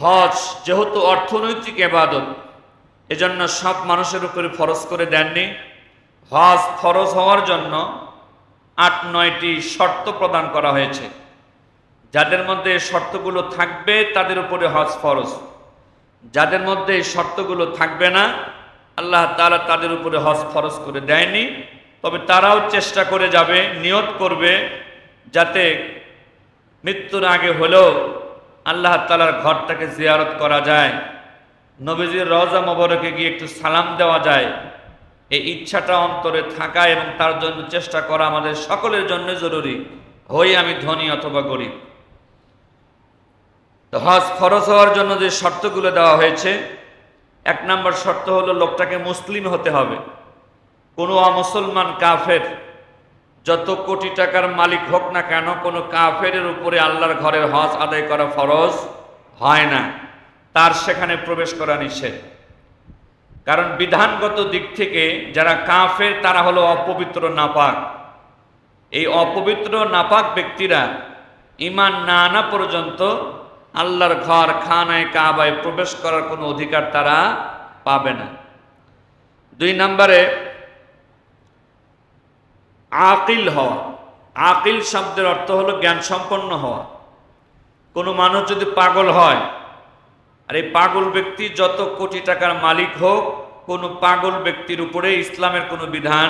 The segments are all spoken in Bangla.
হজ যেহেতু অর্থনৈতিক ইবাদত, এজন্য সব মানুষের উপরে ফরজ করে দেননি। হজ ফরজ হওয়ার জন্য ৮-৯টি শর্ত প্রদান করা হয়েছে। যাদের মধ্যে এই শর্তগুলো থাকবে তাদের উপরে হজ ফরজ। যাদের মধ্যে এই শর্তগুলো থাকবে না, আল্লাহ তাআলা তাদের উপরে হজ ফরজ করে দেয়নি। তবে তারাও চেষ্টা করে যাবে, নিয়ত করবে যাতে মৃত্যুর আগে হলেও আল্লাহ তাআলার ঘরটাকে জিয়ারত করা যায়, নবীজির রওজা মোবারকে গিয়ে একটু সালাম দেওয়া যায়। এই ইচ্ছাটা অন্তরে থাকা এবং তার জন্য চেষ্টা করা আমাদের সকলের জন্য জরুরি, হই আমি ধনী অথবা গরিব। তো হজ ফরজ হওয়ার জন্য যে শর্তগুলো দেওয়া হয়েছে, ১ নম্বর শর্ত হলো লোকটাকে মুসলিম হতে হবে। কোনো অমুসলমান কাফের যত কোটি টাকার মালিক হোক না কেন, কোনো কাফেরের উপরে আল্লাহর ঘরের হজ আদায় করা ফরজ হয় না, তার সেখানে প্রবেশ করা নিষেধ। কারণ বিধানগত দিক থেকে যারা কাফের তারা হলো অপবিত্র, নাপাক। এই অপবিত্র নাপাক ব্যক্তিরা ঈমান না আনা পর্যন্ত আল্লাহর ঘর খানায়ে কাবায় প্রবেশ করার কোনো অধিকার তারা পাবে না। ২ নম্বরে আকিল হওয়া। আকিল শব্দের অর্থ হলো জ্ঞান সম্পন্ন হওয়া। কোনো মানুষ যদি পাগল হয়, আর এই পাগল ব্যক্তি যত কোটি টাকার মালিক হোক, কোনো পাগল ব্যক্তির উপরে ইসলামের কোনো বিধান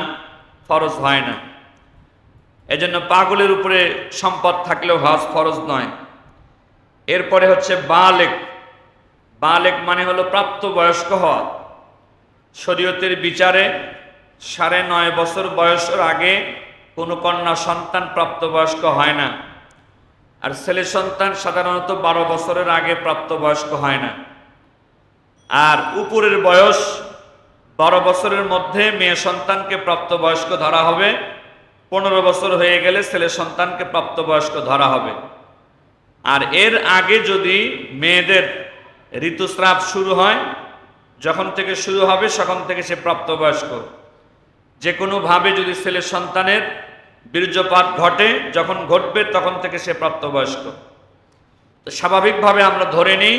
ফরজ হয় না। এজন্য পাগলের উপরে সম্পদ থাকলেও হজ ফরজ নয়। এরপরে হচ্ছে বালেগ। বালেগ মানে হলো প্রাপ্তবয়স্ক হওয়া। শরীয়তের বিচারে ৯.৫ বছর বয়সের আগে কোনো কন্যা সন্তান প্রাপ্তবয়স্ক হয় না, আর ছেলে সন্তান সাধারণত ১২ বছরের আগে প্রাপ্তবয়স্ক হয় না। আর উপরের বয়স ১২ বছরের মধ্যে মেয়ে সন্তানকে প্রাপ্তবয়স্ক ধরা হবে, ১৫ বছর হয়ে গেলে ছেলে সন্তানকে প্রাপ্তবয়স্ক ধরা হবে। আর এর আগে যদি মেয়েদের ঋতুস্রাব শুরু হয়, যখন থেকে শুরু হবে তখন থেকে সে প্রাপ্তবয়স্ক। যে কোনোভাবে যদি ছেলে সন্তানের বীর্যপাত ঘটে, যখন ঘটবে তখন থেকে সে প্রাপ্তবয়স্ক। তো স্বাভাবিকভাবে আমরা ধরে নিই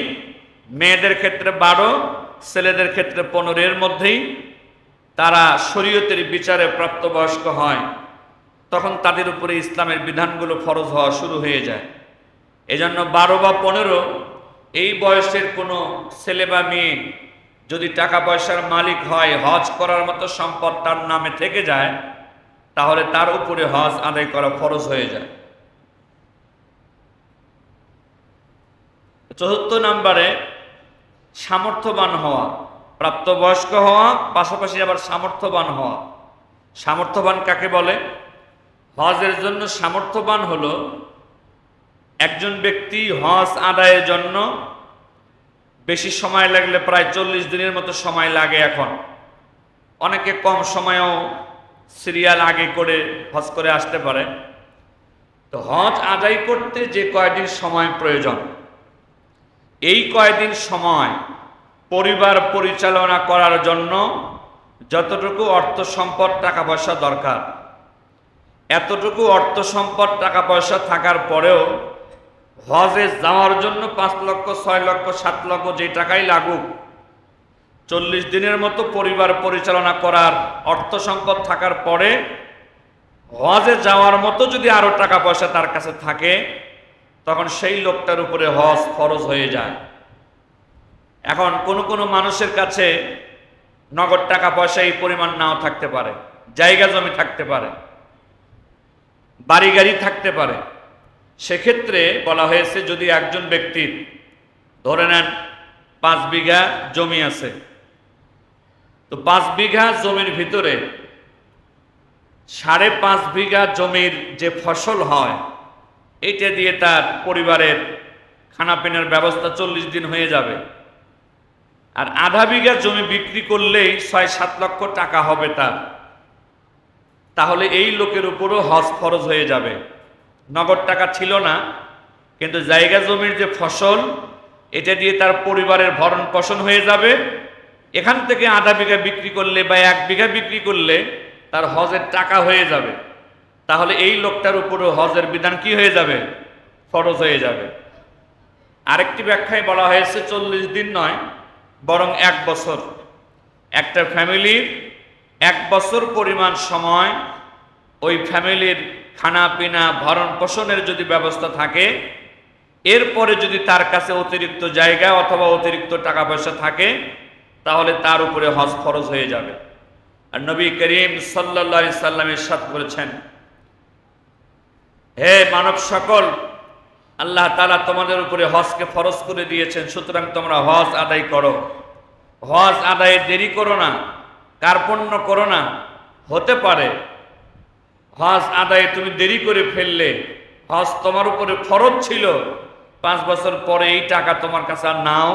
মেয়েদের ক্ষেত্রে ১২, ছেলেদের ক্ষেত্রে ১৫, এর মধ্যেই তারা শরীয়তের বিচারে প্রাপ্তবয়স্ক হয়। তখন তাদের উপরে ইসলামের বিধানগুলো ফরজ হওয়া শুরু হয়ে যায়। এজন্য ১২ বা ১৫ এই বয়সের কোনো ছেলে বা মেয়ে যদি টাকা পয়সার মালিক হয়, হজ করার মতো সম্পদ তার নামে থেকে যায়, তাহলে তার উপরে হজ আদায় করা ফরজ হয়ে যায়। ৪র্থ নম্বরে সামর্থ্যবান হওয়া। প্রাপ্তবয়স্ক হওয়া, পাশাপাশি আবার সামর্থ্যবান হওয়া। সামর্থ্যবান কাকে বলে? হজের জন্য সামর্থ্যবান হলো একজন ব্যক্তি হজ আদায়ের জন্য বেশি সময় লাগলে প্রায় ৪০ দিনের মতো সময় লাগে। এখন অনেকে কম সময়েও সিরিয়াল আগে করে হজ করে আসতে পারে। তো হজ আদায় করতে যে কয়দিন সময় প্রয়োজন, এই কয়দিন সময় পরিবার পরিচালনা করার জন্য যতটুকু অর্থ সম্পদ টাকা পয়সা দরকার, এতটুকু অর্থ সম্পদ টাকা পয়সা থাকার পরেও হজে যাওয়ার জন্য ৫ লক্ষ, ৬ লক্ষ, ৭ লক্ষ যে টাকাই লাগুক, ৪০ দিনের মতো পরিবার পরিচালনা করার অর্থ সম্পদ থাকার পরে হজে যাওয়ার মতো যদি আরো টাকা পয়সা তার কাছে থাকে, তখন সেই লোকটার উপরে হজ ফরজ হয়ে যায়। এখন কোনো মানুষের কাছে নগদ টাকা পয়সা এই পরিমাণ নাও থাকতে পারে, জায়গা জমি থাকতে পারে, বাড়ি গাড়ি থাকতে পারে। সেক্ষেত্রে বলা হয়েছে যদি একজন ব্যক্তির ধরে নেন ৫ বিঘা জমি আছে, তো ৫ বিঘা জমির ভিতরে ৫.৫ বিঘা জমির যে ফসল হয়, এইটা দিয়ে তার পরিবারের খানাপিনার ব্যবস্থা ৪০ দিন হয়ে যাবে। আর আধা বিঘা জমি বিক্রি করলেই ৬-৭ লক্ষ টাকা হবে তার। তাহলে এই লোকের উপরও হজ ফরজ হয়ে যাবে। নগদ টাকা ছিল না, কিন্তু জায়গা জমির যে ফসল, এটা দিয়ে তার পরিবারের ভরণ পোষণ হয়ে যাবে। এখান থেকে আধা বিঘা বিক্রি করলে বা ১ বিঘা বিক্রি করলে তার হজের টাকা হয়ে যাবে। তাহলে এই লোকটার উপরও হজের বিধান কি হয়ে যাবে? ফরজ হয়ে যাবে। আরেকটি ব্যাখ্যায় বলা হয়েছে 40 দিন নয়, বরং 1 বছর। একটা ফ্যামিলির 1 বছর পরিমাণ সময় ওই ফ্যামিলির খানা পিনা ভরণ পোষণের যদি ব্যবস্থা থাকে, এরপরে যদি তার কাছে অতিরিক্ত জায়গা অথবা অতিরিক্ত টাকা পয়সা থাকে, তাহলে তার উপরে হজ ফরজ হয়ে যাবে। আর নবী করিম সাল্লাল্লাহু আলাইহি সাল্লাম ইরশাদ করেছেন, হে মানব সকল, আল্লাহ তাআলা তোমাদের উপরে হজকে ফরজ করে দিয়েছেন, সুতরাং তোমরা হজ আদায় করো। হজ আদায়ে দেরি করো না, কার্পণ্য করো না। হতে পারে হজ আদায়ে তুমি দেরি করে ফেললে, হজ তোমার উপরে ফরজ ছিল, 5 বছর পরে এই টাকা তোমার কাছে আর নাও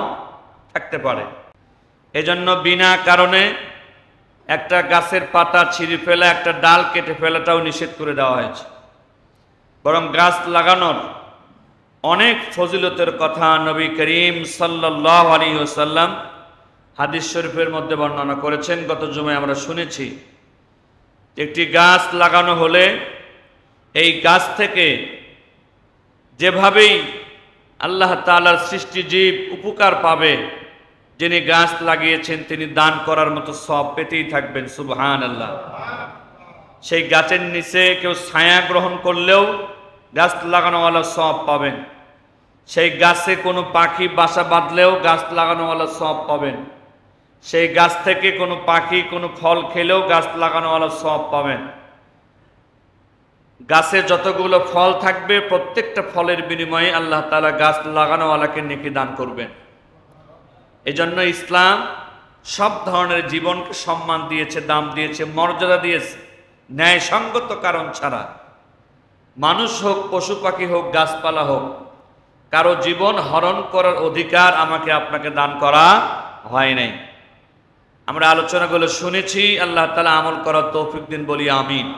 থাকতে পারে। এজন্য বিনা কারণে একটা গাছের পাতা ছিঁড়ে ফেলা, একটা ডাল কেটে ফেলাটাও নিষেধ করে দেওয়া হয়েছে। বরং গাছ লাগানোর অনেক ফজিলতের কথা নবী করিম সাল্লাল্লাহু আলাইহি ওয়াসাল্লাম হাদিস শরীফের মধ্যে বর্ণনা করেছেন। গত জুমায় আমরা শুনেছি, একটি গাছ লাগানো হলে এই গাছ থেকে যেভাবেই আল্লাহ তাআলার সৃষ্টি জীব উপকার পাবে, যিনি গাছ লাগিয়েছেন তিনি দান করার মতো সওয়াব পেতেই থাকবেন। সুবহানাল্লাহ। সেই গাছের নিচে কেউ ছায়া গ্রহণ করলেও গাছ লাগানোওয়ালা সওয়াব পাবেন। সেই গাছে কোনো পাখি বাসা বাঁধলেও গাছ লাগানোওয়ালা সওয়াব পাবেন। সেই গাছ থেকে কোনো পাখি কোনো ফল খেলেও গাছ লাগানোওয়ালা সওয়াব পাবেন। গাছে যতগুলো ফল থাকবে, প্রত্যেকটা ফলের বিনিময়ে আল্লাহ তাআলা গাছ লাগানোওয়ালাকে নেকি দান করবেন। এজন্য ইসলাম সব ধরনের জীবনকে সম্মান দিয়েছে, দাম দিয়েছে, মর্যাদা দিয়েছে, ন্যায়সঙ্গত কারণ ছাড়া। মানুষ হোক, পশু পাখি হোক, গাছপালা হোক, কারো জীবন হরণ করার অধিকার আমাকে আপনাকে দান করা হয় নাই। আমরা আলোচনাগুলো শুনেছি, আল্লাহ তাআলা আমল করার তৌফিক দিন, বলি আমিন।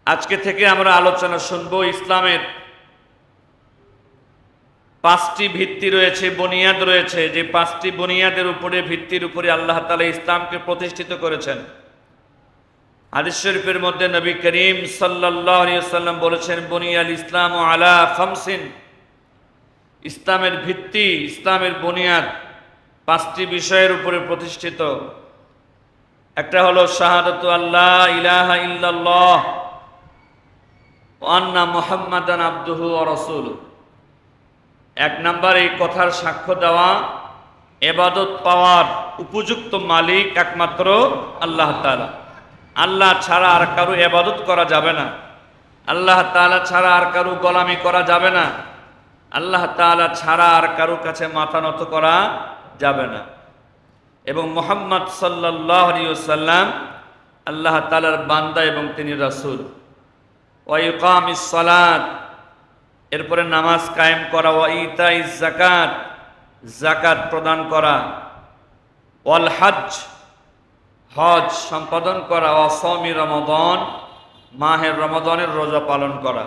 আজকে থেকে আমরা আলোচনা শুনবো ইসলামের 5টি ভিত্তি রয়েছে, বুনিয়াদ রয়েছে, যে 5টি বুনিয়াদের উপরে, ভিত্তির উপরে আল্লাহ তাআলা ইসলামকে প্রতিষ্ঠিত করেছেন। হাদিস শরীফের মধ্যে নবী করিম সাল্লাল্লাহু আলাইহি ওয়াসাল্লাম বলেছেন, বুনিয়াল ইসলামু আলা খামসিন। ইসলামের ভিত্তি, ইসলামের বুনিয়াদ 5টি বিষয়ের উপরে প্রতিষ্ঠিত। একটা হলো শাহাদাতু আল্লাহ ইলাহা ইল্লাল্লাহ ওয়া আন্না মুহাম্মাদান আবদুহু ওয়া রাসূলুহু। 1 নাম্বার, এই কথার সাক্ষ্য দেওয়া, ইবাদত পাওয়ার উপযুক্ত মালিক একমাত্র আল্লাহ তাআলা। আল্লাহ ছাড়া আর কারো ইবাদত করা যাবে না। আল্লাহ তাআলা ছাড়া আর কারো গোলামি করা যাবে না। আল্লাহ তাআলা ছাড়া আর কারো কাছে মাথা নত করা যাবে না। এবং মুহাম্মদ সাল্লাল্লাহু আলাইহি ওয়াসাল্লাম আল্লাহ তাআলার বান্দা এবং তিনি রাসূল। ওয়া ইকামিস সালাত, এরপরে নামাজ কায়েম করা, ওয়া ইতাইজ যাকাত, যাকাত প্রদান করা, ওয়াল হজ, হজ সম্পাদন করা, ওয়া সাওমি রমাদান, মাহে রমাদানের রোজা পালন করা।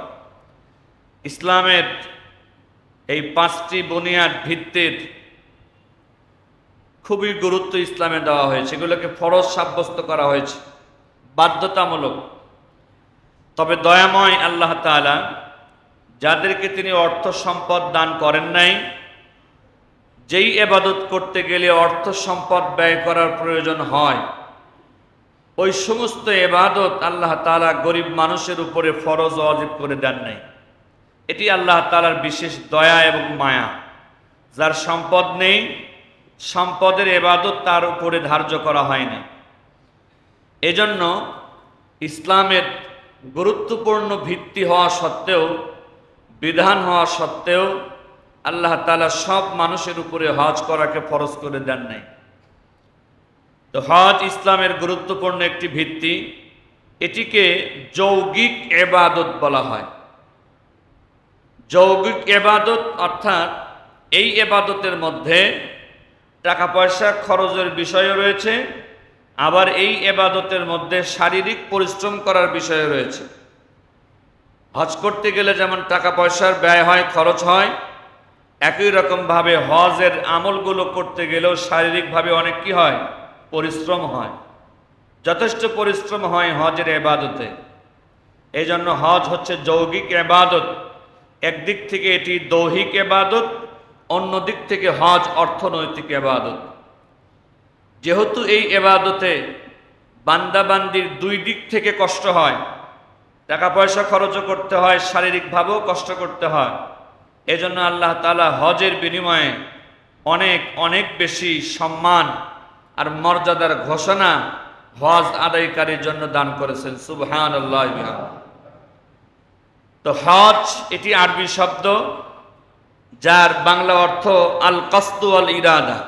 ইসলামের এই 5টি বুনিয়াদ ভিত্তির খুবই গুরুত্ব ইসলামে দেওয়া হয়েছে। এগুলোকে ফরজ সাব্যস্ত করা হয়েছে, বাধ্যতামূলক। তবে দয়াময় আল্লাহ তাআলা যাদেরকে তিনি অর্থ সম্পদ দান করেন নাই, যেই ইবাদত করতে গেলে অর্থ সম্পদ ব্যয় করার প্রয়োজন হয়, ওই সমস্ত ইবাদত আল্লাহ তাআলা গরিব মানুষের উপরে ফরজ ওয়াজিব করে দেন নাই। এটি আল্লাহ তাআলার বিশেষ দয়া এবং মায়া। যার সম্পদ নেই, সম্পদের ইবাদত তার উপরে ধার্য করা হয়নি। এজন্য ইসলামের গুরুত্বপূর্ণ ভিত্তি হওয়া সত্ত্বেও, বিধান হওয়া সত্ত্বেও আল্লাহ তাআলা সব মানুষের উপরে হজ করাকে ফরজ করে দেন নাই। তো হজ ইসলামের গুরুত্বপূর্ণ একটি ভিত্তি। এটিকে যৌগিক ইবাদত বলা হয়। যৌগিক ইবাদত অর্থাৎ এই ইবাদতের মধ্যে টাকা পয়সা খরচের বিষয় রয়েছে, আবার এই ইবাদতের মধ্যে শারীরিক পরিশ্রম করার বিষয় রয়েছে। হজ করতে গেলে যেমন টাকা পয়সার ব্যয় হয়, খরচ হয়, একই রকমভাবে হজের আমলগুলো করতে গেলেও শারীরিকভাবে অনেক কি হয়, পরিশ্রম হয়। যথেষ্ট পরিশ্রম হয় হজের ইবাদতে। এই জন্য হজ হচ্ছে যৌগিক ইবাদত। একদিক থেকে এটি দৈহিক ইবাদত, অন্য দিক থেকে হজ অর্থনৈতিক ইবাদত। যেহেতু এই ইবাদতে বান্দাবান্দির দুই দিক থেকে কষ্ট হয়, টাকা পয়সা খরচও করতে হয়, শারীরিকভাবেও কষ্ট করতে হয়, এজন্য আল্লাহ তাআলা হজের বিনিময়ে অনেক অনেক বেশি সম্মান আর মর্যাদার ঘোষণা হজ আদায়কারীর জন্য দান করেছেন। সুবহানাল্লাহ। তো হজ এটি আরবি শব্দ, যার বাংলা অর্থ আল কসদু আল ইরাদা,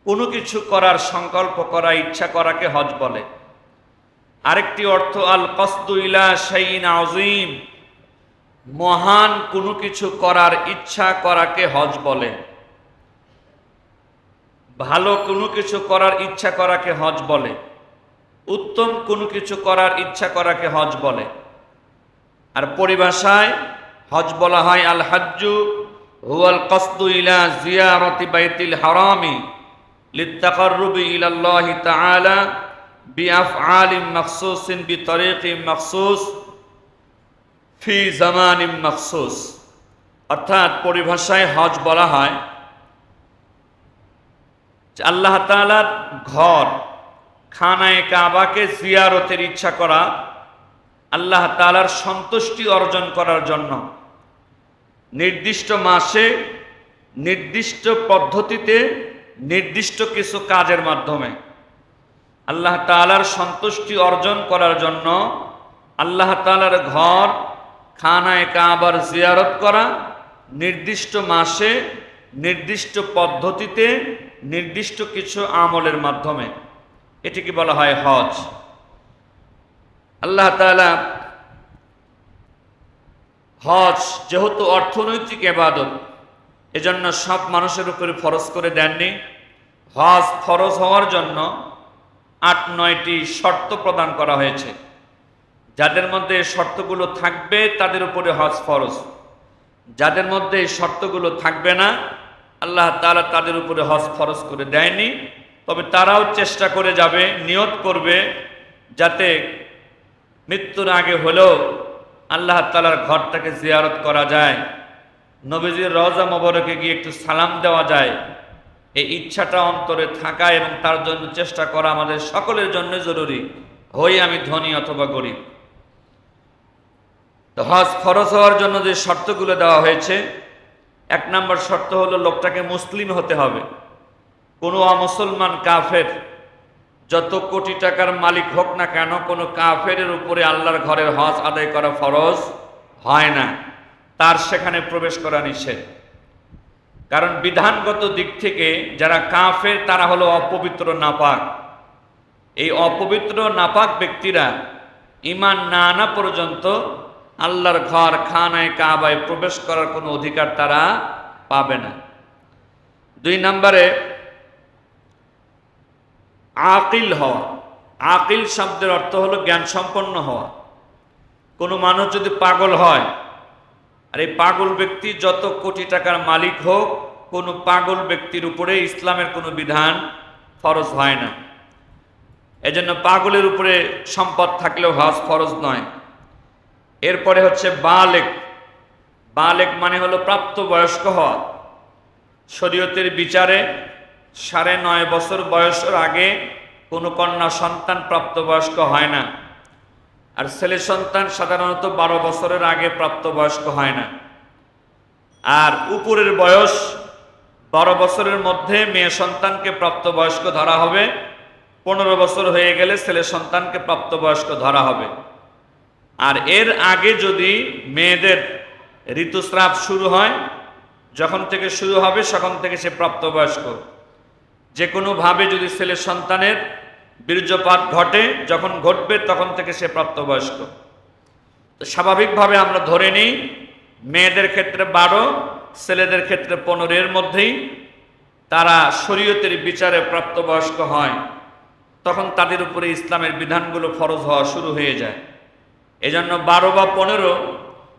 কোনো কিছু করার সংকল্প করা, ইচ্ছা করাকে হজ বলে। আরেকটি অর্থ আল কসদু ইলা শাইইন আযীম, মহান কোনো কিছু করার ইচ্ছা করাকে হজ বলে। ভালো কোনো কিছু করার ইচ্ছা করাকে হজ বলে, উত্তম কোনো কিছু করার ইচ্ছা করাকে হজ বলে। আর পরিভাষায় হজ বলা হয় আল হাজ্জু হুয়াল কসদু ইলা জিয়ারাতি বাইতিল হারামি লিত্তাকাররুবি ইলাল্লাহি তাআলা বিআফআলিন মাখসুসিন বিতরিকিন মাখসুস ফি জামানিন মাখসুস। অর্থাৎ পরিভাষায় হজ বলা হয় যে আল্লাহ তাআলার ঘর খানায়ে কাবাকে জিয়ারতের ইচ্ছা করা, আল্লাহ তাআলার সন্তুষ্টি অর্জন করার জন্য নির্দিষ্ট মাসে নির্দিষ্ট পদ্ধতিতে নির্দিষ্ট কিছু কাজের মাধ্যমে আল্লাহ তাআলার সন্তুষ্টি অর্জন করার জন্য আল্লাহ তাআলার ঘর খানায়ে কাবার জিয়ারত করা, নির্দিষ্ট মাসে নির্দিষ্ট পদ্ধতিতে নির্দিষ্ট কিছু আমলের মাধ্যমে, এটিকে বলা হয় হজ। আল্লাহ তাআলা হজ যেহেতু অর্থনৈতিক ইবাদত, এজন্য সব মানুষের উপরে ফরজ করে দেননি। হজ ফরজ হওয়ার জন্য ৮-৯টি শর্ত প্রদান করা হয়েছে। যাদের মধ্যে এই শর্তগুলো থাকবে তাদের উপরে হজ ফরজ, যাদের মধ্যে এই শর্তগুলো থাকবে না আল্লাহ তাআলা তাদের উপরে হজ ফরজ করে দেয়নি। তবে তারাও চেষ্টা করে যাবে, নিয়ত করবে যাতে মৃত্যুর আগে হলেও আল্লাহ তাআলার ঘরটাকে জিয়ারত করা যায়, নবীজির রওজা মোবারকে গিয়ে একটু সালাম দেওয়া যায়। এই ইচ্ছাটা অন্তরে থাকা এবং তার জন্য চেষ্টা করা আমাদের সকলের জন্য জরুরি, হই আমি ধনী অথবা গরিব। তো হজ ফরজ হওয়ার জন্য যে শর্তগুলো দেওয়া হয়েছে, ১ নম্বর শর্ত হলো লোকটাকে মুসলিম হতে হবে। কোনো অমুসলমান কাফের যত কোটি টাকার মালিক হোক না কেন, কোনো কাফেরের উপরে আল্লাহর ঘরের হজ আদায় করা ফরজ হয় না, তার সেখানে প্রবেশ করা নিষেধ। কারণ বিধানগত দিক থেকে যারা কাফের তারা হলো অপবিত্র, নাপাক। এই অপবিত্র নাপাক ব্যক্তিরা ঈমান না আনা পর্যন্ত আল্লাহর ঘর খানায়ে কাবায় প্রবেশ করার কোনো অধিকার তারা পাবে না। ২ নম্বরে আকিল হওয়া। আকিল শব্দের অর্থ হলো জ্ঞান সম্পন্ন হওয়া। কোনো মানুষ যদি পাগল হয়, আর এই পাগল ব্যক্তি যত কোটি টাকার মালিক হোক, কোনো পাগল ব্যক্তির উপরে ইসলামের কোনো বিধান ফরজ হয় না। এজন্য পাগলের উপরে সম্পদ থাকলেও হজ ফরজ নয়। এরপরে হচ্ছে বালেগ। বালেগ মানে হলো প্রাপ্তবয়স্ক হওয়া। শরীয়তের বিচারে ৯.৫ বছর বয়সের আগে কোনো কন্যা সন্তান প্রাপ্তবয়স্ক হয় না, আর ছেলে সন্তান সাধারণত ১২ বছরের আগে প্রাপ্তবয়স্ক হয় না। আর উপরের বয়স ১২ বছরের মধ্যে মেয়ে সন্তানকে প্রাপ্তবয়স্ক ধরা হবে, ১৫ বছর হয়ে গেলে ছেলে সন্তানকে প্রাপ্তবয়স্ক ধরা হবে। আর এর আগে যদি মেয়েদের ঋতুস্রাব শুরু হয়, যখন থেকে শুরু হবে তখন থেকে সে প্রাপ্তবয়স্ক। যে কোনোভাবে যদি ছেলে সন্তানের বীর্যপাত ঘটে, যখন ঘটবে তখন থেকে সে প্রাপ্তবয়স্ক। তো স্বাভাবিকভাবে আমরা ধরে নিই মেয়েদের ক্ষেত্রে ১২, ছেলেদের ক্ষেত্রে ১৫, এর মধ্যেই তারা শরীয়তের বিচারে প্রাপ্তবয়স্ক হয়, তখন তাদের উপরে ইসলামের বিধানগুলো ফরজ হওয়া শুরু হয়ে যায়। এজন্য ১২ বা ১৫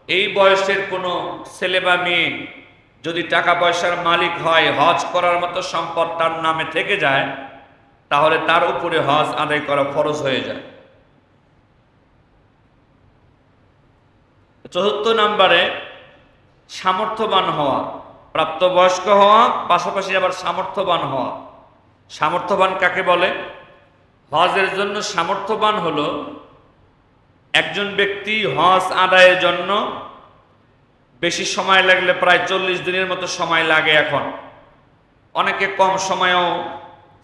এই বয়সের কোনো ছেলে বা মেয়ে যদি টাকা পয়সার মালিক হয়, হজ করার মতো সম্পদ তার নামে থেকে যায়, তাহলে তার উপরে হজ আদায় করা ফরজ হয়ে যায়। ৪র্থ নম্বরে সামর্থ্যবান হওয়া, প্রাপ্তবয়স্ক হওয়া, পাশাপাশি আবার সামর্থ্যবান হওয়া। সামর্থ্যবান কাকে বলে? হজের জন্য সামর্থ্যবান হলো একজন ব্যক্তি হজ আদায়ের জন্য বেশি সময় লাগলে প্রায় 40 দিনের মতো সময় লাগে। এখন অনেকে কম সময়েও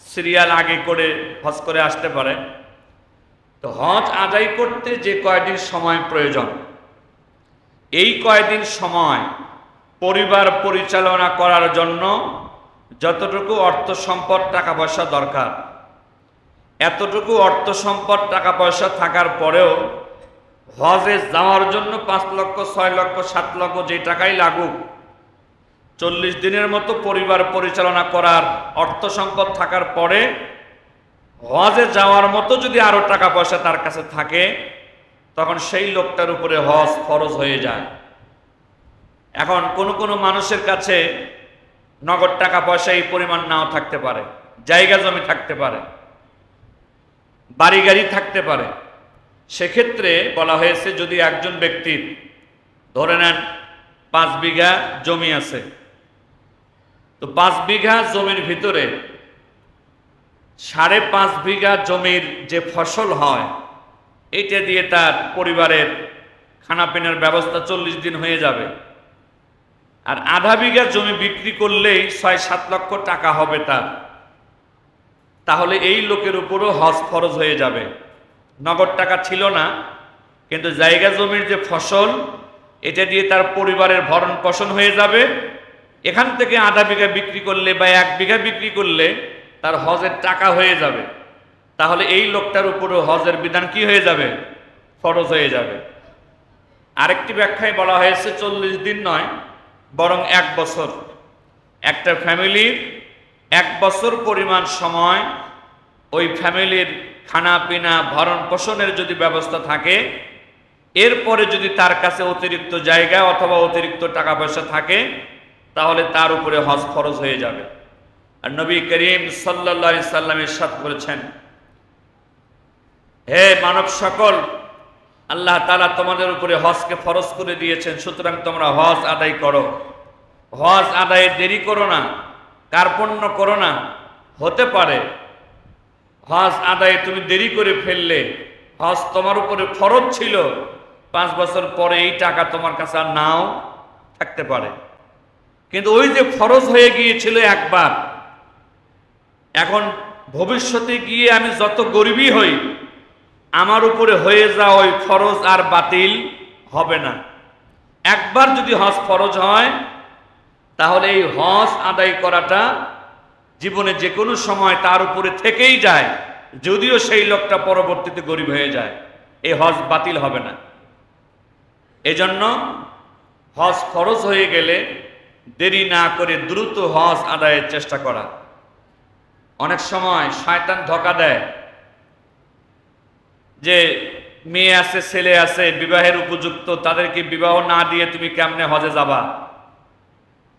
সিরিয়াল আগে করে হজ করে আসতে পারে। তো হজ আদায় করতে যে কয়দিন সময় প্রয়োজন, এই কয়দিন সময় পরিবার পরিচালনা করার জন্য যতটুকু অর্থ সম্পদ টাকা পয়সা দরকার, এতটুকু অর্থ সম্পদ টাকা পয়সা থাকার পরেও হজে যাওয়ার জন্য 5 লক্ষ 6 লক্ষ 7 লক্ষ যে টাকাই লাগুক, 40 দিনের মতো পরিবার পরিচালনা করার অর্থ সম্পদ থাকার পরে হজে যাওয়ার মতো যদি আরো টাকা পয়সা তার কাছে থাকে, তখন সেই লোকটার উপরে হজ ফরজ হয়ে যায়। এখন কোন মানুষের কাছে নগদ টাকা পয়সা এই পরিমাণ নাও থাকতে পারে, জায়গা জমি থাকতে পারে, বাড়ি গাড়ি থাকতে পারে। সেক্ষেত্রে বলা হয়েছে যদি একজন ব্যক্তির ধরে নেন 5 বিঘা জমি আছে, তো 5 বিঘা জমির ভিতরে 5.5 বিঘা জমির যে ফসল হয়, এটা দিয়ে তার পরিবারের খানাপিনার ব্যবস্থা 40 দিন হয়ে যাবে। আর আধা বিঘা জমি বিক্রি করলেই 6-7 লক্ষ টাকা হবে তার। তাহলে এই লোকের উপরও হজ ফরজ হয়ে যাবে। নগদ টাকা ছিল না, কিন্তু জায়গা জমির যে ফসল, এটা দিয়ে তার পরিবারের ভরণ পোষণ হয়ে যাবে। এখান থেকে আধা বিঘা বিক্রি করলে বা 1 বিঘা বিক্রি করলে তার হজের টাকা হয়ে যাবে। তাহলে এই লোকটার উপরও হজের বিধান কি হয়ে যাবে? ফরজ হয়ে যাবে। আরেকটি ব্যাখ্যায় বলা হয়েছে 40 দিন নয়, বরং 1 বছর। একটা ফ্যামিলির 1 বছর পরিমাণ সময় ওই ফ্যামিলির খানা পিনা ভরণ পোষণের যদি ব্যবস্থা থাকে, এরপরে যদি তার কাছে অতিরিক্ত জায়গা অথবা অতিরিক্ত টাকা পয়সা থাকে, তাহলে তার উপরে হজ ফরজ হয়ে যাবে। আর নবী করিম সাল্লাল্লাহু আলাইহি সাল্লাম ইরশাদ করেছেন, হে মানব সকল, আল্লাহ তাআলা তোমাদের উপরে হজকে ফরজ করে দিয়েছেন, সুতরাং তোমরা হজ আদায় করো। হজ আদায়ে দেরি করো না, কার্পণ্য করো না। হতে পারে হজ আদায়ে তুমি দেরি করে ফেললে, হজ তোমার উপরে ফরজ ছিল, 5 বছর পরে এই টাকা তোমার কাছে আর নাও থাকতে পারে। কিন্তু ওই যে ফরজ হয়ে গিয়েছিল একবার, এখন ভবিষ্যতে গিয়ে আমি যত গরিবই হই, আমার উপরে হয়ে যাওয়া ওই ফরজ আর বাতিল হবে না। একবার যদি হজ ফরজ হয়, তাহলে এই হজ আদায় করাটা জীবনে যে কোনো সময় তার উপরে থেকেই যায়, যদিও সেই লোকটা পরবর্তীতে গরিব হয়ে যায়, এই হজ বাতিল হবে না। এজন্য হজ ফরজ হয়ে গেলে দেরি না করে দ্রুত হজ আদায়ের চেষ্টা করা। অনেক সময় শয়তান ধোঁকা দেয় যে মেয়ে আছে ছেলে আছে বিবাহের উপযুক্ত, তাদেরকে বিবাহ না দিয়ে তুমি কেমনে হজে যাবা?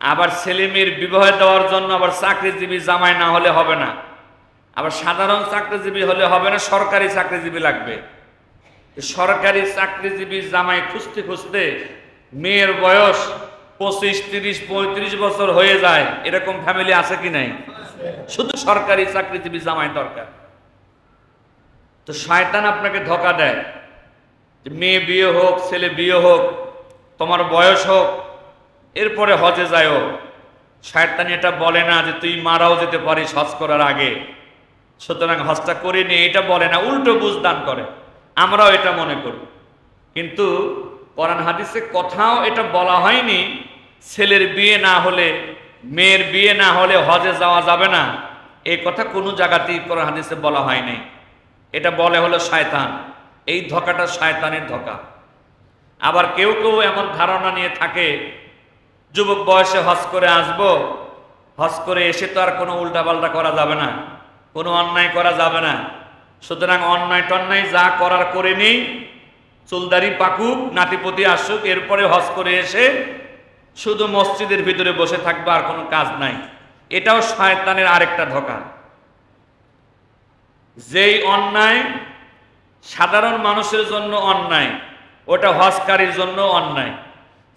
আবার ছেলে মেয়ের বিবাহ দেওয়ার জন্য আবার চাকরিজীবী জামাই না হলে হবে না, আবার সাধারণ চাকরিজীবী হলে হবে না, সরকারি চাকরিজীবী লাগবে। সরকারি চাকরিজীবী জামাই খুঁজতে খুঁজতে মেয়ের বয়স 25, 30, 35 বছর হয়ে যায়। এরকম ফ্যামিলি আছে কি নাই? শুধু সরকারি চাকরিজীবী জামাই দরকার। তো শয়তান আপনাকে ধোঁকা দেয় যে মেয়ে বিয়ে হোক, ছেলে বিয়ে হোক, তোমার বয়স হোক, এরপরে হজে যায়ও। শয়তান এটা বলে না যে তুই মারাও যেতে পারিস হজ করার আগে, সুতরাং হজটা করে নিয়ে, এটা বলে না, উল্টো বুঝদান করে। আমরাও এটা মনে করি, কিন্তু কোরআন হাদিসে কোথাও এটা বলা হয়নি ছেলের বিয়ে না হলে, মেয়ের বিয়ে না হলে হজে যাওয়া যাবে না। এই কথা কোনো জায়গাতেই কোরআন হাদিসে বলা হয়নি। এটা বলে হলো শয়তান। এই ধোঁকাটা শয়তানের ধোঁকা। আবার কেউ কেউ এমন ধারণা নিয়ে থাকে যুবক বয়সে হজ করে আসবো, হজ করে এসে তো আর কোনো উল্টাপাল্টা করা যাবে না, কোনো অন্যায় করা যাবে না, সুতরাং অন্যায় টন্যায় যা করার করে নেই, চুলদারি পাকুক, নাতিপতি আসুক, এরপরে হজ করে এসে শুধু মসজিদের ভিতরে বসে থাকবে, আর কোনো কাজ নাই। এটাও শয়তানের আরেকটা ধোঁকা। যেই অন্যায় সাধারণ মানুষের জন্য অন্যায়, ওটা হজকারীর জন্য অন্যায়।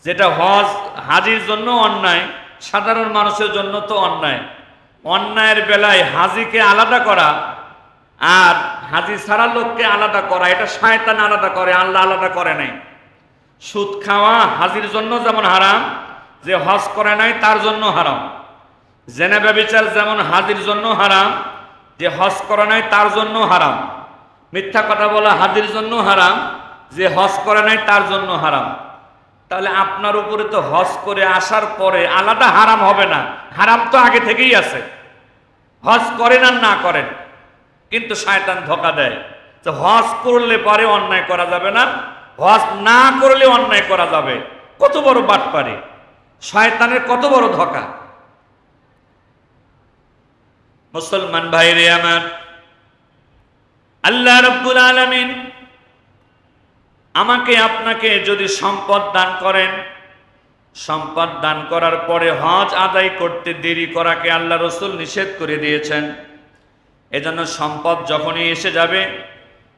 যেটা হজ হাজির জন্য অন্যায়, সাধারণ মানুষের জন্য তো অন্যায়। অন্যায়ের বেলায় হাজিকে আলাদা করা আর হাজি ছাড়া লোককে আলাদা করা, এটা শয়তান আলাদা করে, আল্লাহ আলাদা করে নাই। সুদ খাওয়া হাজির জন্য যেমন হারাম, যে হজ করে নাই তার জন্য হারাম। জেনা ব্যভিচার যেমন হাজির জন্য হারাম, যে হজ করে নাই তার জন্য হারাম। মিথ্যা কথা বলা হাজির জন্য হারাম, যে হজ করে নাই তার জন্য হারাম। তাহলে আপনার উপরে তো হজ করে আসার পরে আলাদা হারাম হবে না, হারাম তো আগে থেকেই আছে। হজ করেন আর না করেন, কিন্তু শয়তান ধোঁকা দেয় যে হজ করলে পরে অন্যায় করা যাবে না, হজ না করলে অন্যায় করা যাবে। কত বড় বাটপারি, শয়তানের কত বড় ধোঁকা। মুসলমান ভাইরে আমার, আল্লাহ রাব্বুল আলামিন আমাকে আপনাকে যদি সম্পদ দান করেন, সম্পদ দান করার পরে হজ আদায় করতে দেরি করাকে আল্লাহ রসুল নিষেধ করে দিয়েছেন। এজন্য সম্পদ যখনই এসে যাবে,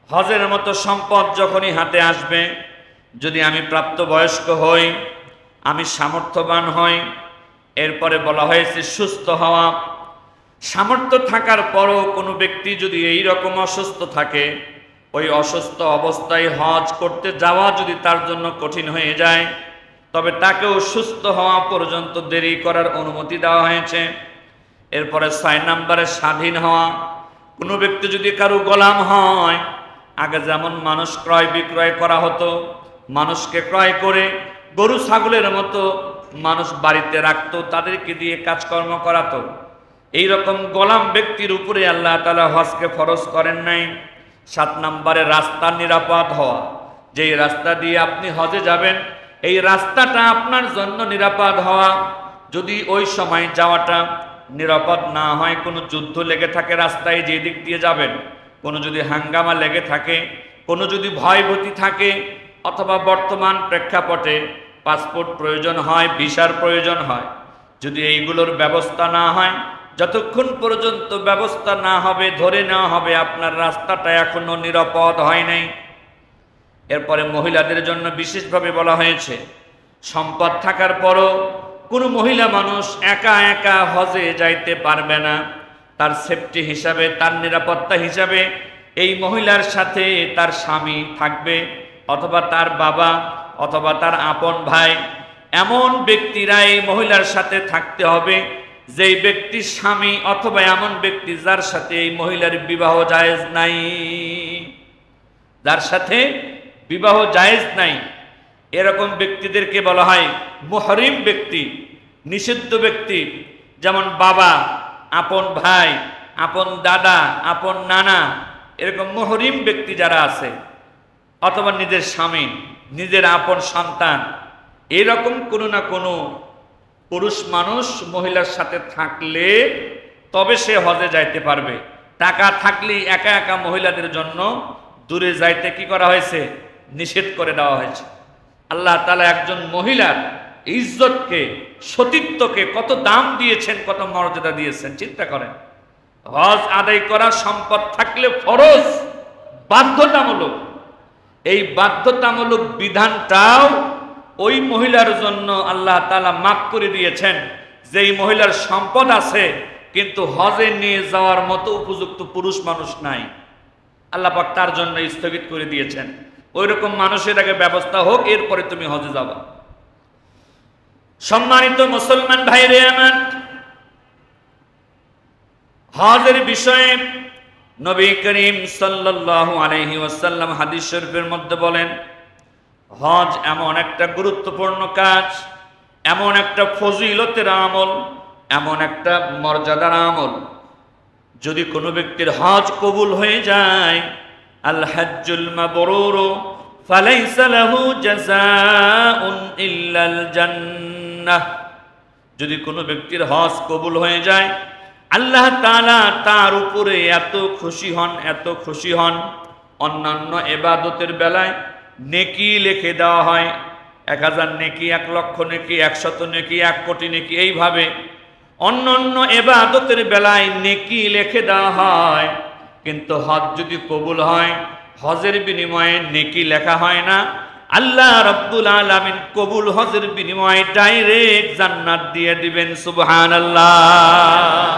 হজের মতো সম্পদ যখনই হাতে আসবে, যদি আমি প্রাপ্তবয়স্ক হই, আমি সামর্থ্যবান হই, এরপরে বলা হয়েছে সুস্থ হওয়া। সামর্থ্য থাকার পরও কোনো ব্যক্তি যদি এই রকম অসুস্থ থাকে, ওই অসুস্থ অবস্থায় হজ করতে যাওয়া যদি তার জন্য কঠিন হয়ে যায়, তবে তাকেও সুস্থ হওয়া পর্যন্ত দেরি করার অনুমতি দেওয়া হয়েছে। এরপরে 6 নম্বরে স্বাধীন হওয়া। কোনো ব্যক্তি যদি কারো গোলাম হয়, আগে যেমন মানুষ ক্রয় বিক্রয় করা হতো, মানুষকে ক্রয় করে গরু ছাগলের মতো মানুষ বাড়িতে রাখতো, তাদেরকে দিয়ে কাজকর্ম করাতো, এইরকম গোলাম ব্যক্তির উপরে আল্লাহ তাআলা হজকে ফরজ করেন নাই। 7 নম্বরে রাস্তা নিরাপদ হওয়া। যেই রাস্তা দিয়ে আপনি হজে যাবেন, এই রাস্তাটা আপনার জন্য নিরাপদ হওয়া। যদি ওই সময় যাওয়াটা নিরাপদ না হয়, কোনো যুদ্ধ লেগে থাকে রাস্তায় যে দিক দিয়ে যাবেন, কোনো যদি হাঙ্গামা লেগে থাকে, কোনো যদি ভয়ভীতি থাকে, অথবা বর্তমান প্রেক্ষাপটে পাসপোর্ট প্রয়োজন হয়, ভিসার প্রয়োজন হয়, যদি এইগুলোর ব্যবস্থা না হয়, যতক্ষণ পর্যন্ত ব্যবস্থা না হবে, ধরে নেওয়া হবে আপনার রাস্তাটা এখনো নিরাপদ হয় নাই। এরপরে মহিলাদের জন্য বিশেষভাবে বলা হয়েছে, সম্পদ থাকার পরও কোনো মহিলা মানুষ একা একা হজে যাইতে পারবে না। তার সেফটি হিসাবে, তার নিরাপত্তা হিসাবে এই মহিলার সাথে তার স্বামী থাকবে, অথবা তার বাবা, অথবা তার আপন ভাই। এমন ব্যক্তিরা এই মহিলার সাথে থাকতে হবে যেই ব্যক্তির স্বামী, অথবা এমন ব্যক্তি যার সাথে এই মহিলার বিবাহ জায়েজ নাই, যার সাথে বিবাহ জায়েজ নাই। এরকম ব্যক্তিদেরকে বলা হয় মুহরিম ব্যক্তি, নিষিদ্ধ ব্যক্তি। যেমন বাবা, আপন ভাই, আপন দাদা, আপন নানা, এরকম মুহরিম ব্যক্তি যারা আছে, অথবা নিজের স্বামী, নিজের আপন সন্তান, এরকম কোনো না কোনো পুরুষ মানুষ মহিলার সাথে থাকলে তবে সে হজে যাইতে পারবে। টাকা থাকলেই একা একা মহিলাদের জন্য দূরে যাইতে কি করা হয়েছে? নিষেধ করে দেওয়া হয়েছে। আল্লাহ তাআলা একজন মহিলার ইজ্জতকে, সতীত্বকে কত দাম দিয়েছেন, কত মর্যাদা দিয়েছেন, চিন্তা করেন। হজ আদায় করা সম্পদ থাকলে ফরজ, বাধ্যতামূলক। এই বাধ্যতামূলক বিধানটাও ওই মহিলার জন্য আল্লাহ তাআলা মাফ করে দিয়েছেন, যেই মহিলার সম্পদ আছে কিন্তু হজে নিয়ে যাওয়ার মতো উপযুক্ত পুরুষ মানুষ নাই। আল্লাহ পাক তার জন্য স্থগিত করে দিয়েছেন, ওই রকম মানুষের আগে ব্যবস্থা হোক, এরপরে তুমি হজে যাবা। সম্মানিত মুসলমান ভাইরে আমার, হজের বিষয়ে নবী করিম সাল্লাল্লাহু আলাইহি ওয়াসাল্লাম হাদিস শরীফের মধ্যে বলেন, হজ এমন একটা গুরুত্বপূর্ণ কাজ, এমন একটা ফজিলতের আমল, এমন একটা মর্যাদার আমল, যদি কোনো ব্যক্তির হজ কবুল হয়ে যায়, আল হজ্জুল মাবরুর ফালাইসা লাহু জাযাউন ইল্লাল জান্নাহ। যদি কোনো ব্যক্তির হজ কবুল হয়ে যায়, আল্লাহ তাআলা তার উপরে এত খুশি হন, এত খুশি হন, অন্যান্য ইবাদতের বেলায় নেকি লিখে দেওয়া হয়, 1000 নেকি, 1 লক্ষ নেকি, 100 নেকি, 1 কোটি নেকি, এইভাবে অন্যান্য ইবাদতের বেলায় নেকি লিখে দেওয়া হয়। কিন্তু হজ যদি কবুল হয়, হজের বিনিময়ে নেকি লেখা হয় না, আল্লাহ রাব্বুল আলামিন কবুল হজের বিনিময়ে ডাইরেক্ট জান্নাত দিয়ে দিবেন। সুবহানাল্লাহ।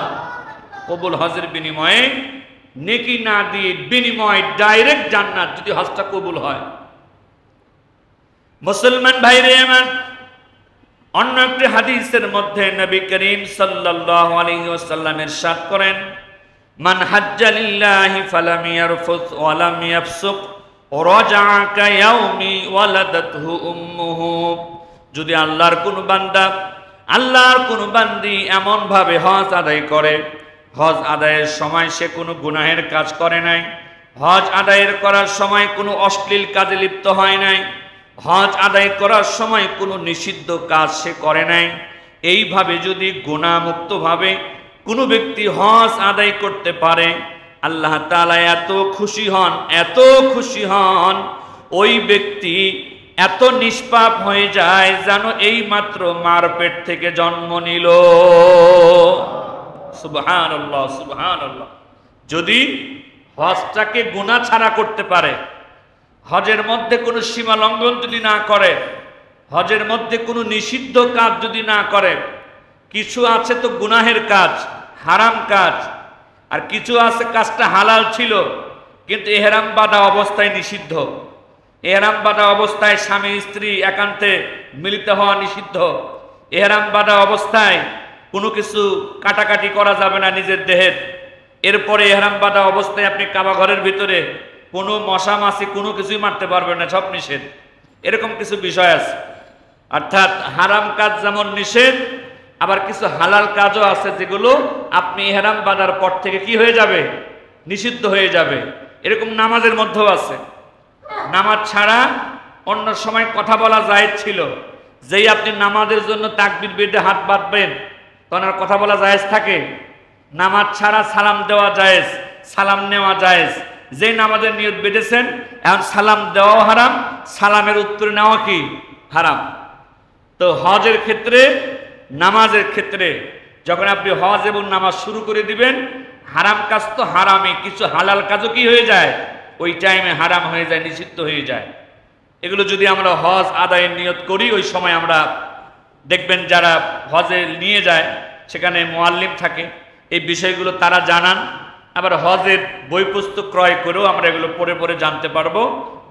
কবুল হজের বিনিময়ে নেকি না দিয়ে বিনিময়ে ডাইরেক্ট জান্নাত যদি হজটা কবুল হয়। মুসলমান ভাইরে আমার, অন্য একটি হাদিসের মধ্যে নবী করিম সাল্লাল্লাহু আলাইহি ওয়াসাল্লাম ইরশাদ করেন, মান হাজ্জা লিল্লাহি ফালাম ইয়ারফুস ওয়া লাম ইয়াফসুক রাজাআ কায়াউমি ওয়ালাদাতহু উম্মুহু। যদি আল্লাহর কোন বান্দা, আল্লাহর কোন বান্দি এমন ভাবে হজ আদায় করে, হজ আদায়ের সময় সে কোনো গুনাহের কাজ করে নাই, হজ আদায়ের করার সময় কোনো অশ্লীল কাজে লিপ্ত হয় নাই, হজ আদায় করার সময় কোনো নিষিদ্ধ কাজ সে করে নাই, এইভাবে যদি গুনাহমুক্তভাবে কোনো ব্যক্তি হজ আদায় করতে পারে, আল্লাহ তাআলা এত খুশি হন, এত খুশি হন, ওই ব্যক্তি এত নিষ্পাপ হয়ে যায় যেন এই মাত্র মার পেট থেকে জন্ম নিল। সুবহানাল্লাহ, সুবহানাল্লাহ। যদি হজটাকে গুনাহ ছাড়া করতে পারে, হজের মধ্যে কোনো সীমা লঙ্ঘন যদি না করে, হজের মধ্যে কোনো নিষিদ্ধ কাজ যদি না করে, কিছু আছে তো গুনাহের কাজ, হারাম কাজ, আর কিছু আছে কাজটা হালাল ছিল কিন্তু এহরাম বাঁধা অবস্থায় নিষিদ্ধ। এহরাম বাঁধা অবস্থায় স্বামী স্ত্রী একান্তে মিলিত হওয়া নিষিদ্ধ। এহরাম বাঁধা অবস্থায় কোনো কিছু কাটাকাটি করা যাবে না নিজের দেহের। এরপরে এহরাম বাঁধা অবস্থায় আপনি কাবা ঘরের ভিতরে কোনো মশা মাছি কোনো কিছুই মারতে পারবেন না, সব নিষেধ। এরকম কিছু বিষয় আছে। অর্থাৎ হারাম কাজ যেমন নিষেধ, আবার কিছু হালাল কাজও আছে যেগুলো আপনি ইহরাম বাঁধার পর থেকে কি হয়ে যাবে, নিষিদ্ধ হয়ে যাবে। এরকম নামাজের মধ্যেও আছে। নামাজ ছাড়া অন্য সময় কথা বলা জায়েজ ছিল, যেই আপনি নামাজের জন্য তাকবীর বেঁধে হাত বাঁধবেন তখন আর কথা বলা জায়েজ থাকে? নামাজ ছাড়া সালাম দেওয়া জায়েজ, সালাম নেওয়া জায়েজ। যে নামাজের নিয়ত বেঁধেছেন, এখন সালাম দেওয়াও হারাম, সালামের উত্তর নেওয়া কি হারাম। তো হজের ক্ষেত্রে, নামাজের ক্ষেত্রে যখন আপনি হজ এবং নামাজ শুরু করে দিবেন, হারাম কাজ তো হারামই, কিছু হালাল কাজও কি হয়ে যায়, ওই টাইমে হারাম হয়ে যায়, নিষিদ্ধ হয়ে যায়। এগুলো যদি আমরা হজ আদায়ের নিয়ত করি, ওই সময় আমরা দেখবেন যারা হজে নিয়ে যায় সেখানে মুআল্লিম থাকে, এই বিষয়গুলো তারা জানান। আবার হজের বই পুস্তক ক্রয় করেও আমরা এগুলো পড়ে পড়ে জানতে পারবো।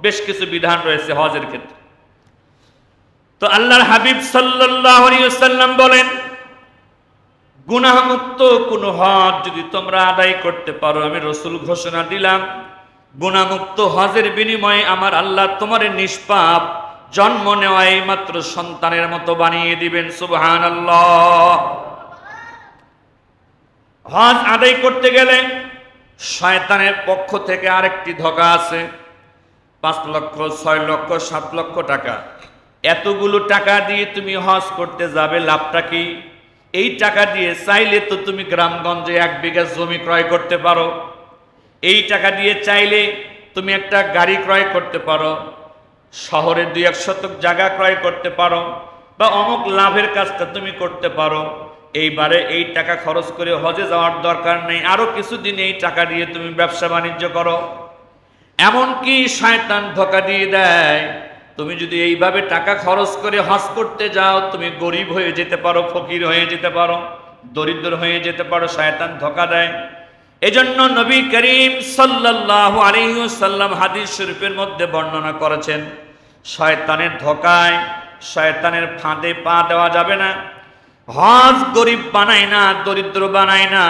বেশ কিছু বিধান রয়েছে হজের ক্ষেত্রে। তো আল্লাহর হাবিব সাল্লাল্লাহু আলাইহি ওয়াসাল্লাম বলেন, গুনাহমুক্ত কোন হজ যদি তোমরা আদায় করতে পারো, আমি রাসূল ঘোষণা দিলাম, গুনাহমুক্ত হজের বিনিময়ে আমার আল্লাহ তোমার নিষ্পাপ জন্ম নেওয়া এই মাত্র সন্তানের মতো বানিয়ে দিবেন। সুবহানাল্লাহ। হজ আদায় করতে গেলে শয়তানের পক্ষ থেকে আরেকটি ধোঁকা আছে। 5 লক্ষ, 6 লক্ষ, 7 লক্ষ টাকা, এতগুলো টাকা দিয়ে তুমি হজ করতে যাবে, লাভটা কি? এই টাকা দিয়ে চাইলে তো তুমি গ্রামগঞ্জে 1 বিঘা জমি ক্রয় করতে পারো, এই টাকা দিয়ে চাইলে তুমি একটা গাড়ি ক্রয় করতে পারো, শহরে 2-1 শতক জায়গা ক্রয় করতে পারো, বা অমুক লাভের কাজটা তুমি করতে পারো। এইবারে এই টাকা খরচ করে হজে যাওয়ার দরকার নেই, আরো কিছুদিন এই টাকা দিয়ে তুমি ব্যবসা বাণিজ্য করো। এমনকি শয়তান ধোঁকা দিয়ে দেয়, তুমি যদি এইভাবে টাকা খরচ করে হজ করতে যাও, তুমি গরিব হয়ে যেতে পারো, ফকির হয়ে যেতে পারো, দরিদ্র হয়ে যেতে পারো। শয়তান ধোঁকা দেয়। এজন্য নবী করিম সাল্লাল্লাহু আলাইহি ওয়াসাল্লাম হাদিস শরীফের মধ্যে বর্ণনা করেছেন, শয়তানের ধোঁকায়, শয়তানের ফাঁদে পা দেওয়া যাবে না। হজ গরিব বানায় না, দরিদ্র বানায় না,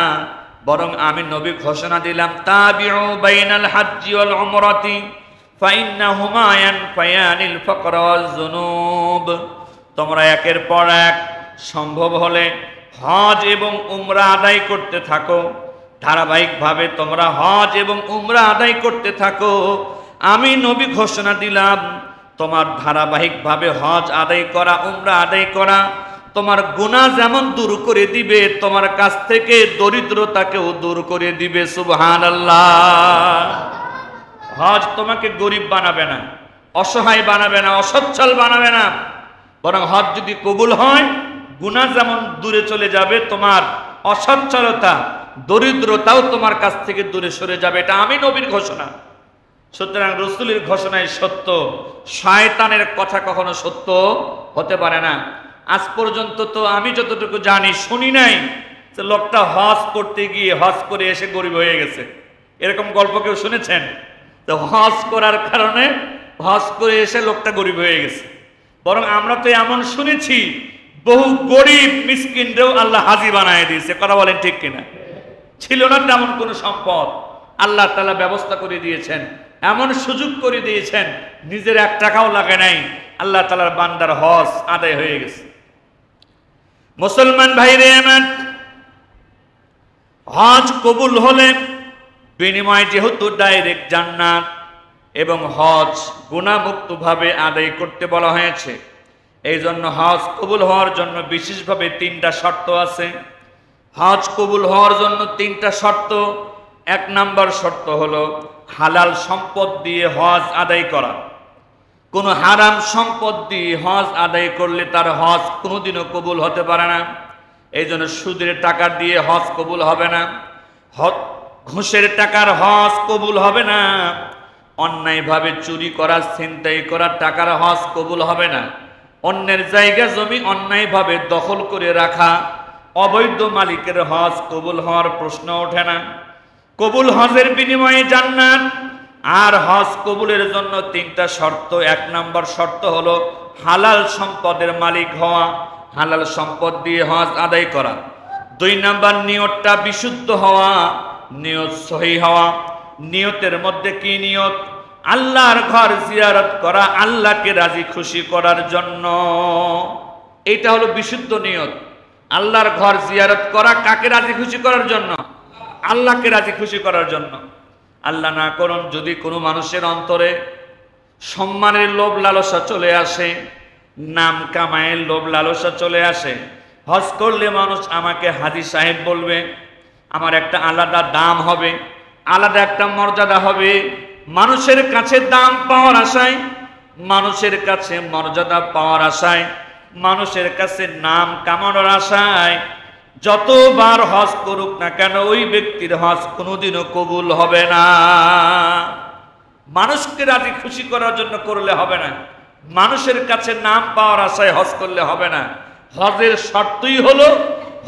বরং আমি নবী ঘোষণা দিলাম, তাবিউ বাইনাল হাজ্জি ওয়াল উমরাতি ফাইন্নাহুমা ইয়ানফায়ানিল ফাকর ওয়াজ যুনুব। তোমরা একের পর এক সম্ভব হলে হজ এবং উমরা আদায় করতে থাকো, ধারাবাহিকভাবে তোমরা হজ এবং উমরা আদায় করতে থাকো। আমি নবী ঘোষণা দিলাম, তোমার ধারাবাহিকভাবে হজ আদায় করা, উমরা আদায় করা তোমার গুনাহ যেমন দূর করে দিবে, তোমার কাছ থেকে দরিদ্রতাকেও দূর করে দিবে। সুবহানাল্লাহ। হজ তোমাকে গরিব বানাবে না, অসহায় বানাবে না, অসচ্ছল বানাবে না, বরং হজ যদি কবুল হয়, গুনাহ যেমন দূরে চলে যাবে, তোমার অসচ্ছলতা, দরিদ্রতাও তোমার কাছ থেকে দূরে সরে যাবে। এটা আমি নবীর ঘোষণা। সুতরাং রাসূলের ঘোষণায় সত্য, শয়তানের কথা কখনো সত্য হতে পারে না। আজ পর্যন্ত তো আমি যতটুকু জানি, শুনি নাই যে লোকটা হজ করতে গিয়ে হজ করে এসে গরিব হয়ে গেছে। এরকম গল্প কেউ শুনেছেন? তো হজ করার কারণে হজ করে এসে লোকটা গরিব হয়ে গেছে। বরং আমরা তো এমন শুনেছি বহু গরিব মিসকিনরেও আল্লাহ হাজী বানায় দিয়েছে। কথা বলেন ঠিক কিনা? ছিল না তেমন কোনো সম্পদ, আল্লাহ তাআলা ব্যবস্থা করে দিয়েছেন, এমন সুযোগ করে দিয়েছেন, নিজের 1 টাকাও লাগে নাই, আল্লাহ তাআলার বান্দার হজ আদায় হয়ে গেছে। মুসলমান ভাইরে আমার, হজ কবুল হলে বিনিময় যেহেতু ডাইরেক্ট জান্নাত এবং হজ গুনাহমুক্ত ভাবে আদায় করতে বলা হয়েছে, এই জন্য হজ কবুল হওয়ার জন্য বিশেষভাবে 3টা শর্ত আছে। হজ কবুল হওয়ার জন্য 3টা শর্ত। 1 নাম্বার শর্ত হলো হালাল সম্পদ দিয়ে হজ আদায় করা। কোনো হারাম সম্পদ দিয়ে হজ আদায় করলে তার হজ কোনোদিনও কবুল হতে পারে না। এই জন্য সুদের টাকা দিয়ে হজ কবুল হবে না, ঘুষের টাকার হজ কবুল হবে না, অন্যায়ভাবে চুরি করা, ছিনতাই করা টাকার হজ কবুল হবে না, অন্যের জায়গা জমি অন্যায়ভাবে দখল করে রাখা অবৈধ মালিকের হজ কবুল হওয়ার প্রশ্ন ওঠে না। কবুল হজের বিনিময়ে জান্নাত। আর হজ কবুলের জন্য 3টা শর্ত। 1 নাম্বার শর্ত হলো হালাল সম্পদের মালিক হওয়া, হালাল সম্পদ দিয়ে হজ আদায় করা। 2 নাম্বার নিয়তটা বিশুদ্ধ হওয়া, নিয়ত সহি হওয়া। নিয়তের মধ্যে কি নিয়ত? আল্লাহর ঘর জিয়ারত করা, আল্লাহকে রাজি খুশি করার জন্য। এইটা হলো বিশুদ্ধ নিয়ত। আল্লাহর ঘর জিয়ারত করা কাকে রাজি খুশি করার জন্য? আল্লাহকে রাজি খুশি করার জন্য। আল্লাহ না করুন যদি কোনো মানুষের অন্তরে সম্মানের লোভ লালসা চলে আসে, নাম কামায়ের লোভ লালসা চলে আসে, হজ করলে মানুষ আমাকে হাজী সাহেব বলবে, আমার একটা আলাদা দাম হবে, আলাদা একটা মর্যাদা হবে, মানুষের কাছে দাম পাওয়ার আশায়, মানুষের কাছে মর্যাদা পাওয়ার আশায়, মানুষের কাছে নাম কামানোর আশায় যতবার হজ করুক না কেন ওই ব্যক্তির হজ কোনোদিনও কবুল হবে না। মানুষকে রাজি খুশি করার জন্য করলে হবে না, মানুষের কাছে নাম পাওয়ার আশায় হজ করলে হবে না। হজের শর্তই হলো,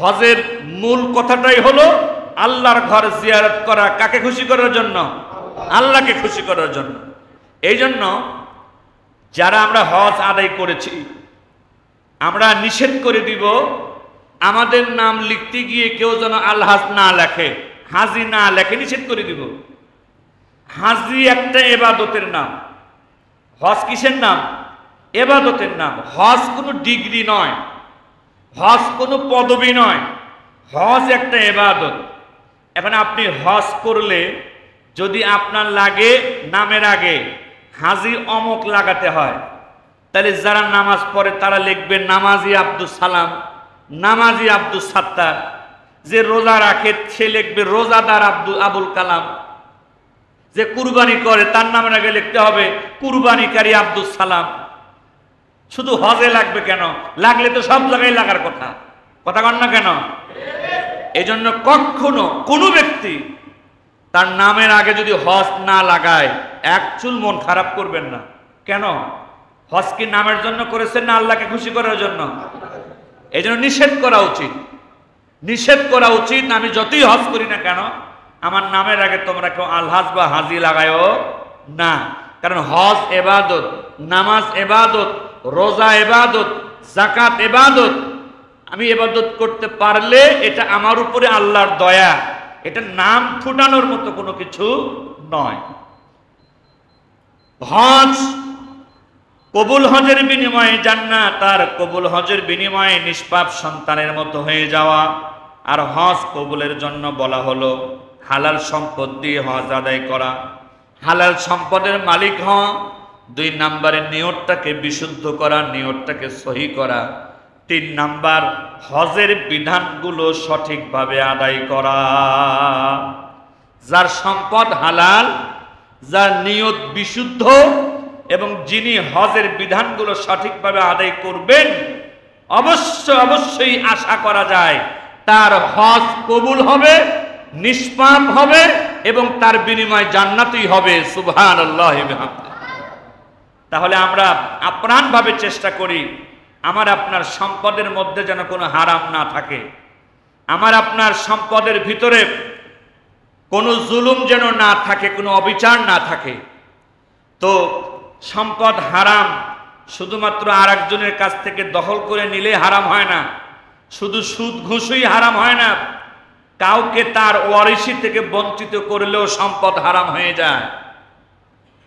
হজের মূল কথাটাই হলো আল্লাহর ঘর জিয়ারত করা। কাকে খুশি করার জন্য? আল্লাহকে খুশি করার জন্য। এই জন্য যারা আমরা হজ আদায় করেছি, আমরা নিষেধ করে দিব আমাদের নাম লিখতে গিয়ে কেউ যেন আলহাজ না লেখে, হাজি না লেখে, নিষেধ করে দিব। হাজি একটা এবাদতের নাম। হজ কিসের নাম? এবাদতের নাম। হজ কোনো ডিগ্রি নয়, হজ কোনো পদবি নয়, হজ একটা এবাদত। এখন আপনি হজ করলে যদি আপনার লাগে নামের আগে হাজি অমক লাগাতে হয়, তাহলে যারা নামাজ পড়ে তারা লিখবে নামাজি আব্দুল সালাম, নামাজি আব্দুল সাত্তার। যে রোজা রাখে সে লিখবে রোজাদার আবুল কালাম। যে কুরবানি করে তার নামের আগে লিখতে হবে কুরবানিকারী আব্দুল সালাম। শুধু হজে লাগবে কেন? লাগলে তো সব জায়গায় লাগার কথা। কথা কন না কেন? এই জন্য কখনো কোনো ব্যক্তি তার নামের আগে যদি হজ না লাগায় এক চুল মন খারাপ করবেন না। কেন? হজ কি নামের জন্য করেছেন না আল্লাহকে খুশি করার জন্য? এই জন্য নিষেধ করা উচিত, নিষেধ করা উচিত। আমি যতই হজ করি না কেন আমার নামের আগে তোমরা কেউ আলহাজ বা হাজি লাগায়ও না। কারণ হজ এবাদত, নামাজ এবাদত, রোজা এবাদত, যাকাত এবাদত। আমি এবাদত করতে পারলে এটা আমার উপরে আল্লাহর দয়া, এটা নাম ফুটানোর মতো কোনো কিছু নয়। হজ কবুল হজের বিনিময়ে জান্নাত, আর কবুল হজের বিনিময়ে নিষ্পাপ সন্তানের মতো হয়ে যাওয়া। আর হজ কবুলের জন্য বলা হলো হালাল সম্পদ দিয়ে হজ আদায় করা, হালাল সম্পদের মালিক হওয়া। 2 নাম্বারে নিয়তটাকে বিশুদ্ধ করা, নিয়তটাকে সহি করা। 3 নাম্বার হজের বিধানগুলো সঠিকভাবে আদায় করা। যার সম্পদ হালাল, যার নিয়ত বিশুদ্ধ এবং যিনি হজের বিধানগুলো সঠিকভাবে আদায় করবেন, অবশ্যই আশা করা যায় তার হজ কবুল হবে, নিষ্পাপ হবে এবং তার বিনিময় জান্নাতই হবে। সুবহানাল্লাহ। তাহলে আমরা আপ্রাণভাবে চেষ্টা করি আমার আপনার সম্পদের মধ্যে যেন কোনো হারাম না থাকে, আমার আপনার সম্পদের ভিতরে কোনো জুলুম যেন না থাকে, কোনো অবিচার না থাকে। তো সম্পদ হারাম শুধুমাত্র আর একজনের কাছ থেকে দখল করে নিলে হারাম হয় না, শুধু সুদ ঘুষই হারাম হয় না, কাউকে তার ওয়ারিশি থেকে বঞ্চিত করলেও সম্পদ হারাম হয়ে যায়।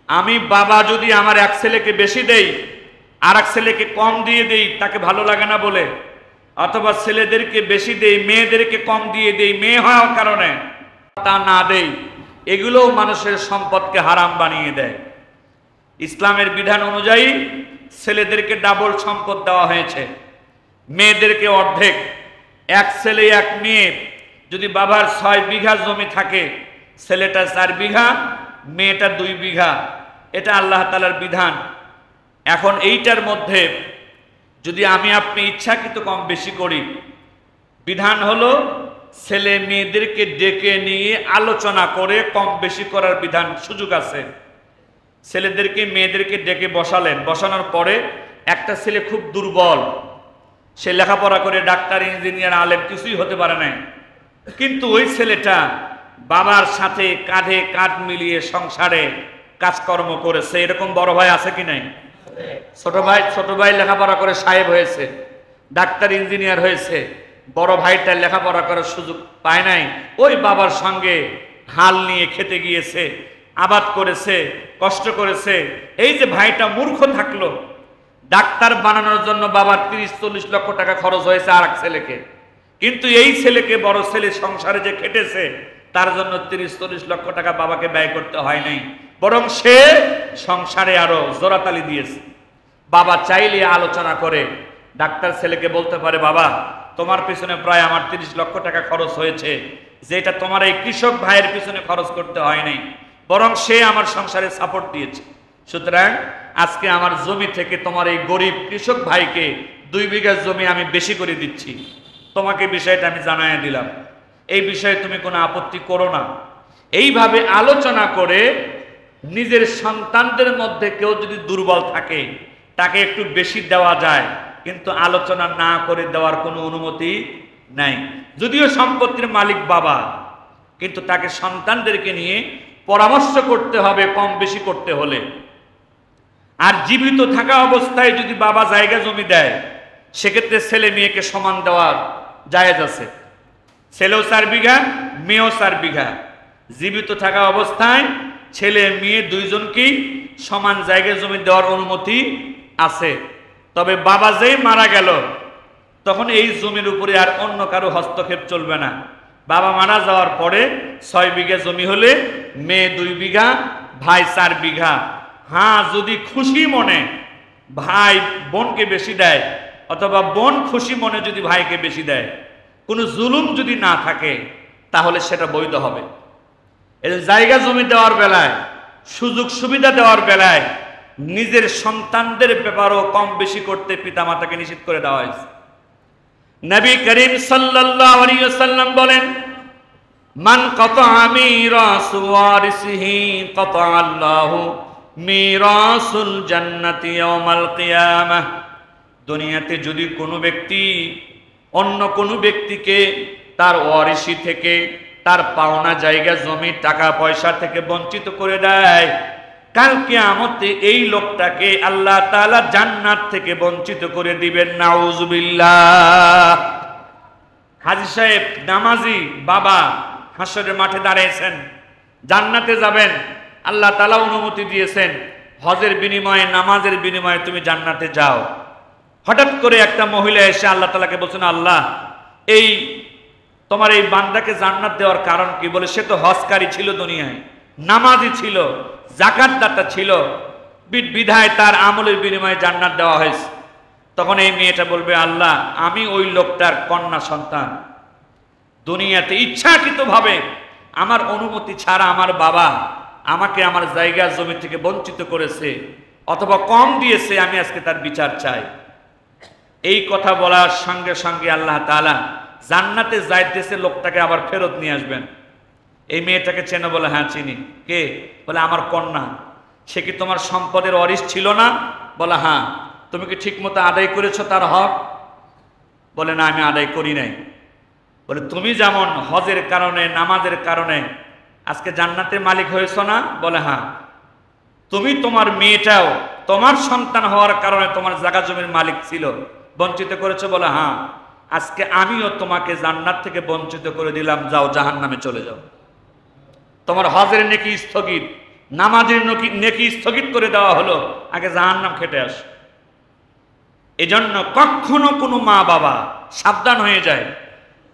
আমি বাবা যদি আমার এক ছেলেকে বেশি দেই আর এক ছেলেকে কম দিয়ে দেই তাকে ভালো লাগে না বলে, অথবা ছেলেদেরকে বেশি দেই মেয়েদেরকে কম দিয়ে দেই মেয়ে হওয়ার কারণে, তা না দেই, এগুলোও মানুষের সম্পদকে হারাম বানিয়ে দেয়। ইসলামের বিধান অনুযায়ী ছেলেদেরকে ডাবল সম্পদ দেওয়া হয়েছে, মেয়েদেরকে অর্ধেক। এক ছেলে এক মেয়ে যদি বাবার 6 বিঘা জমি থাকে, ছেলেটা 4 বিঘা মেয়েটা 2 বিঘা, এটা আল্লাহ তাআলার বিধান। এখন এইটার মধ্যে যদি আমি আপনি ইচ্ছাকৃত কম বেশি করি, বিধান হলো ছেলে মেয়েদেরকে ডেকে নিয়ে আলোচনা করে কম বেশি করার বিধান, সুযোগ আছে। ছেলেদেরকে মেয়েদেরকে ডেকে বসালেন, বসানোর পরে একটা ছেলে খুব দুর্বল, সে লেখাপড়া করে ডাক্তার ইঞ্জিনিয়ার আলেম কিছুই হতে পারে না, কিন্তু ওই ছেলেটা বাবার সাথে কাঁধে কাঁধ মিলিয়ে সংসারে কাজকর্ম করেছে। এরকম বড় ভাই আছে কি নাই? ছোট ভাই লেখাপড়া করে সাহেব হয়েছে, ডাক্তার ইঞ্জিনিয়ার হয়েছে, বড় ভাইটা লেখাপড়া করার সুযোগ পায় নাই, ওই বাবার সঙ্গে হাল নিয়ে খেতে গিয়েছে, আবাদ করেছে, কষ্ট করেছে। এই যে ভাইটা মূর্খ থাকলো, ডাক্তার বানানোর জন্য বাবার 30-40 লক্ষ টাকা খরচ হয়েছে আর এক ছেলেকে, কিন্তু এই ছেলেকে বড় ছেলে সংসারে যে খেটেছে তার জন্য 30-40 লক্ষ টাকা বাবাকে ব্যয় করতে হয় নাই, বরং সে সংসারে আরো জোরাতালি দিয়েছে। বাবা চাইলে আলোচনা করে ডাক্তার ছেলেকে বলতে পারে, বাবা তোমার পিছনে প্রায় আমার 30 লক্ষ টাকা খরচ হয়েছে, যেটা তোমার এই কৃষক ভাইয়ের পিছনে খরচ করতে হয় নাই, বরং সে আমার সংসারে সাপোর্ট দিয়েছে। সুতরাং আজকে আমার জমি থেকে তোমার এই গরিব কৃষক ভাইকে 2 বিঘা জমি আমি বেশি করে দিচ্ছি, তোমাকে বিষয়টা আমি জানাই দিলাম, এই বিষয়ে তুমি কোনো আপত্তি করো না। এইভাবে আলোচনা করে নিজের সন্তানদের মধ্যে কেউ যদি দুর্বল থাকে তাকে একটু বেশি দেওয়া যায়, কিন্তু আলোচনা না করে দেওয়ার কোনো অনুমতি নাই। যদিও সম্পত্তির মালিক বাবা, কিন্তু তাকে সন্তানদেরকে নিয়ে পরামর্শ করতে হবে কম বেশি করতে হলে। আর জীবিত থাকা অবস্থায় যদি বাবা জায়গা জমি দেয়, সেক্ষেত্রে ছেলে মেয়েকে সমান দেওয়ার জায়েজ আছে। ছেলেও 4 বিঘা মেয়েও 4 বিঘা, জীবিত থাকা অবস্থায় ছেলে মেয়ে দুইজনকেই সমান জায়গা জমি দেওয়ার অনুমতি আছে। তবে বাবা যেই মারা গেল তখন এই জমির উপরে আর অন্য কারো হস্তক্ষেপ চলবে না। বাবা মারা যাওয়ার পরে 6 বিঘা জমি হলে মেয়ে 2 বিঘা, ভাই 4 বিঘা। হ্যাঁ, যদি খুশি মনে ভাই বোনকে বেশি দেয় অথবা বোন খুশি মনে যদি ভাইকে বেশি দেয়, কোনো জুলুম যদি না থাকে, তাহলে সেটা বৈধ হবে। এই জায়গা জমি দেওয়ার বেলায়, সুযোগ সুবিধা দেওয়ার বেলায় নিজের সন্তানদের ব্যাপারও কম বেশি করতে পিতামাতাকে নিষেধ করে দেওয়া হয়েছে। নবী করিম সাল্লাল্লাহু আলাইহি ওয়াসাল্লাম বলেন, মান কাতা'a মিরাস ওয়ারিসিহি কাতা'a আল্লাহু মিরাসুল জান্নাতি ইয়াউমাল কিয়ামাহ। দুনিয়াতে যদি কোনো ব্যক্তি অন্য কোনো ব্যক্তিকে তার ওয়ারিসি থেকে, তার পাওনা জায়গা জমি টাকা পয়সা থেকে বঞ্চিত করে দেয়, কাল কিয়ামতে এই লোকটাকে আল্লাহ তাআলা জান্নাত থেকে বঞ্চিত করে দিবেন। নাউজুবিল্লাহ। হাজী সাহেব নামাজি বাবা হাসরের মাঠে দাঁড়িয়েছেন, জান্নাতে যাবেন, আল্লাহ তাআলা অনুমতি দিয়েছেন, হজের বিনিময়ে নামাজের বিনিময়ে তুমি জান্নাতে যাও। হঠাৎ করে একটা মহিলা এসে আল্লাহ তাআলাকে বলছেন, আল্লাহ এই তোমার এই বান্দাকে জান্নাত দেওয়ার কারণ কি? বলে, সে তো হজকারী ছিল, দুনিয়ায় নামাজি ছিল, যাকাত দাতা ছিল, বিধায় তার আমলের বিনিময়ে জান্নাত দেওয়া হয়েছে। তখন এই মেয়েটা বলবে, আল্লাহ আমি ওই লোকটার কন্যা সন্তান, দুনিয়াতে ইচ্ছাকৃতভাবে আমার অনুমতি ছাড়া আমার বাবা আমাকে আমার জায়গা জমি থেকে বঞ্চিত করেছে অথবা কম দিয়েছে, আমি আজকে তার বিচার চাই। এই কথা বলার সঙ্গে সঙ্গে আল্লাহ তাআলা জান্নাতে যাইতেছে লোকটাকে আবার ফেরত নিয়ে আসবেন। এই মেয়েটাকে চেনো? বলে হ্যাঁ চিনি। কে? বলে আমার কন্যা। সে কি তোমার সম্পদের ওয়ারিশ ছিল না? বলে হ্যাঁ। তুমি কি ঠিক মতো আদায় করেছো তার হক? বলে না, আমি আদায় করি নাই। বলে তুমি যেমন হজের কারণে, নামাজের কারণে আজকে জান্নাতের মালিক হয়েছো না? বলে হ্যাঁ। তুমি তোমার মেয়েটাও তোমার সন্তান হওয়ার কারণে তোমার জায়গা জমির মালিক ছিল, বঞ্চিত করেছো? বলে হ্যাঁ। আজকে আমিও তোমাকে জান্নাত থেকে বঞ্চিত করে দিলাম, যাও জাহান্নামে চলে যাও। তোমার হজের নেকি স্থগিত, নামাজের নেকি স্থগিত করে দেওয়া হলো, আগে জাহান্নাম খেটে আস। এজন্য কখনো কোনো মা বাবা সাবধান হয়ে যায়,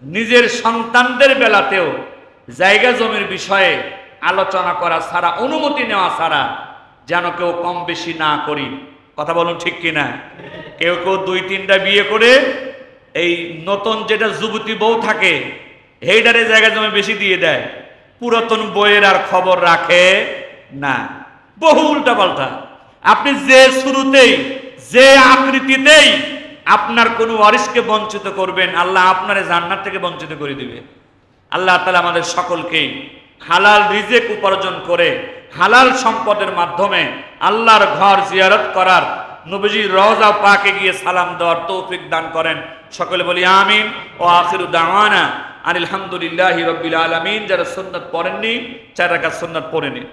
নিজের সন্তানদের বেলাতেও জায়গা জমির বিষয়ে আলোচনা করা ছাড়া, অনুমতি নেওয়া ছাড়া যেন কেউ কম বেশি না করি। কথা বলুন ঠিক কিনা? কেউ কেউ 2-3টা বিয়ে করে এই নতুন যেটা যুবতী বউ থাকে হেইডারে জায়গা জমি বেশি দিয়ে দেয়, পুরাতন বইয়ের আর খবর রাখে না। বহু উল্টা পাল্টা। আপনি যে শুরুতেই, যে আকৃতিতেই আপনার কোনো ওয়ারিসকে বঞ্চিত করবেন, আল্লাহ আপনার জান্নাত থেকে বঞ্চিত করে দিবে। আল্লাহ তাআলা আমাদের সকলকেই হালাল রিজিক উপার্জন করে হালাল সম্পদের মাধ্যমে আল্লাহর ঘর জিয়ারত করার, নবীজির রওজা পাকে গিয়ে সালাম দেওয়ার তৌফিক দান করেন। সকলে বলি আমিন। ও আখিরু দাওয়ানা আলহামদুলিল্লাহি রাব্বিল আলামিন। যারা সুন্নাত পড়েননি 4 রাকাত সুন্নাত পড়ে নিন।